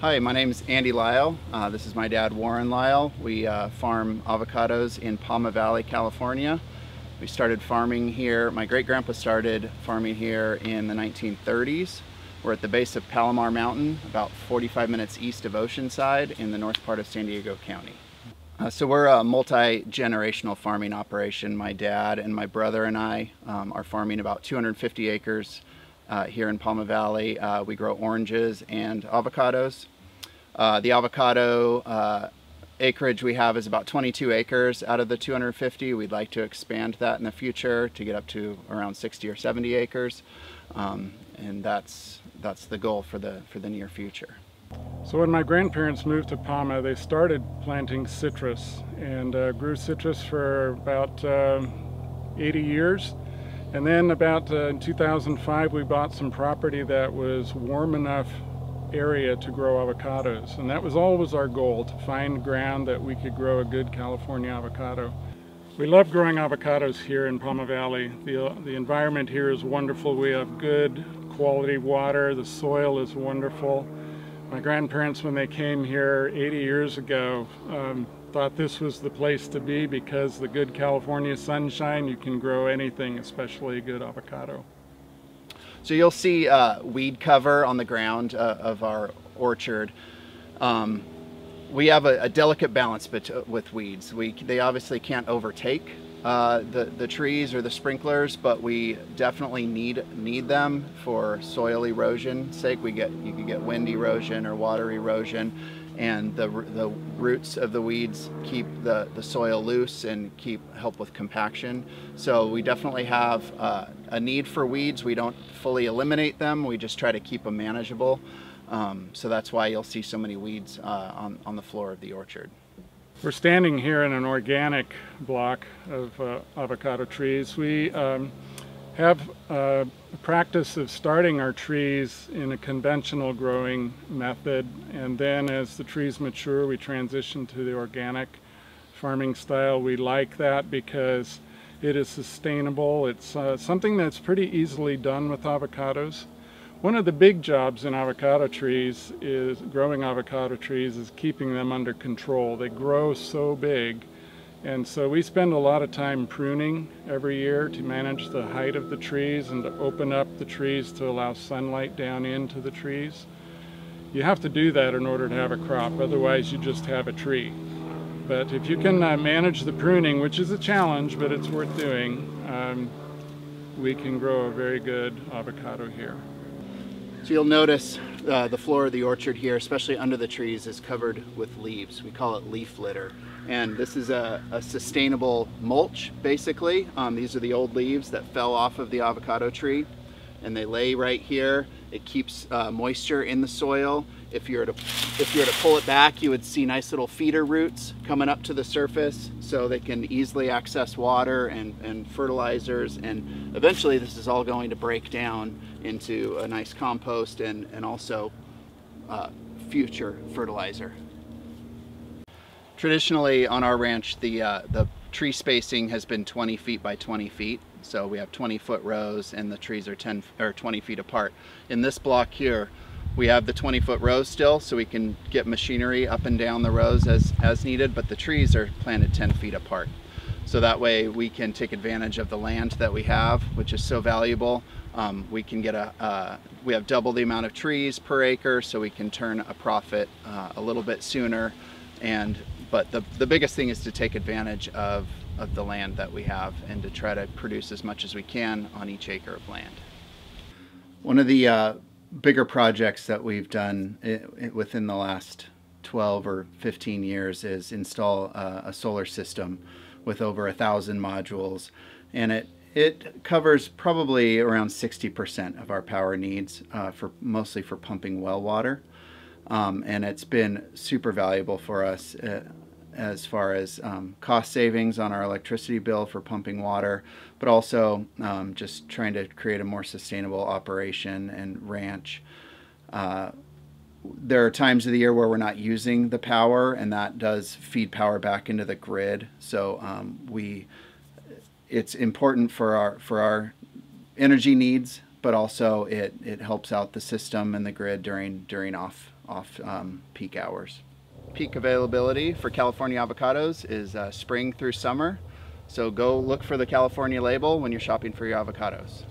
Hi, my name is Andy Lyall. This is my dad, Warren Lyall. We farm avocados in Palma Valley, California. We started farming here. My great-grandpa started farming here in the 1930s. We're at the base of Palomar Mountain, about 45 minutes east of Oceanside in the north part of San Diego County. So we're a multi-generational farming operation. My dad and my brother and I are farming about 250 acres here in Palma Valley. We grow oranges and avocados. The avocado acreage we have is about 22 acres out of the 250. We'd like to expand that in the future to get up to around 60 or 70 acres. And that's the goal for the near future. So when my grandparents moved to Palma, they started planting citrus and grew citrus for about 80 years. And then about in 2005, we bought some property that was warm enough area to grow avocados. And that was always our goal, to find ground that we could grow a good California avocado. We love growing avocados here in Palma Valley. The environment here is wonderful. We have good quality water. The soil is wonderful. My grandparents, when they came here 80 years ago, thought this was the place to be because the good California sunshine, you can grow anything, especially a good avocado. So you'll see weed cover on the ground of our orchard. We have a delicate balance with weeds. They obviously can't overtake the trees or the sprinklers, but we definitely need them for soil erosion sake. You can get wind erosion or water erosion, and the roots of the weeds keep the soil loose and help with compaction. So we definitely have a need for weeds. We don't fully eliminate them. We just try to keep them manageable. So that's why you'll see so many weeds on the floor of the orchard. We're standing here in an organic block of avocado trees. We have a practice of starting our trees in a conventional growing method, and then as the trees mature, we transition to the organic farming style. We like that because it is sustainable. It's something that's pretty easily done with avocados. One of the big jobs in avocado trees is growing avocado trees is keeping them under control. They grow so big, and so we spend a lot of time pruning every year to manage the height of the trees and to open up the trees to allow sunlight down into the trees. You have to do that in order to have a crop, otherwise you just have a tree. But if you can manage the pruning, which is a challenge, but it's worth doing, we can grow a very good avocado here. So you'll notice the floor of the orchard here, especially under the trees, is covered with leaves. We call it leaf litter. And this is a sustainable mulch, basically. These are the old leaves that fell off of the avocado tree, and they lay right here. It keeps moisture in the soil. If you were to pull it back, you would see nice little feeder roots coming up to the surface, so they can easily access water and fertilizers, and eventually this is all going to break down into a nice compost and also future fertilizer. Traditionally on our ranch, the tree spacing has been 20 feet by 20 feet. So we have 20-foot rows and the trees are 20 feet apart. In this block here, we have the 20-foot rows still, so we can get machinery up and down the rows as needed, but the trees are planted 10 feet apart. So that way we can take advantage of the land that we have, which is so valuable. We can get we have double the amount of trees per acre, so we can turn a profit a little bit sooner. But the biggest thing is to take advantage of the land that we have and to try to produce as much as we can on each acre of land. One of the bigger projects that we've done within the last 12 or 15 years is install a solar system with over 1,000 modules, and it covers probably around 60% of our power needs, mostly for pumping well water. And it's been super valuable for us as far as cost savings on our electricity bill for pumping water, but also just trying to create a more sustainable operation and ranch. There are times of the year where we're not using the power, and that does feed power back into the grid. So it's important for our energy needs, but also it helps out the system and the grid during off peak hours. Peak availability for California avocados is spring through summer. So go look for the California label when you're shopping for your avocados.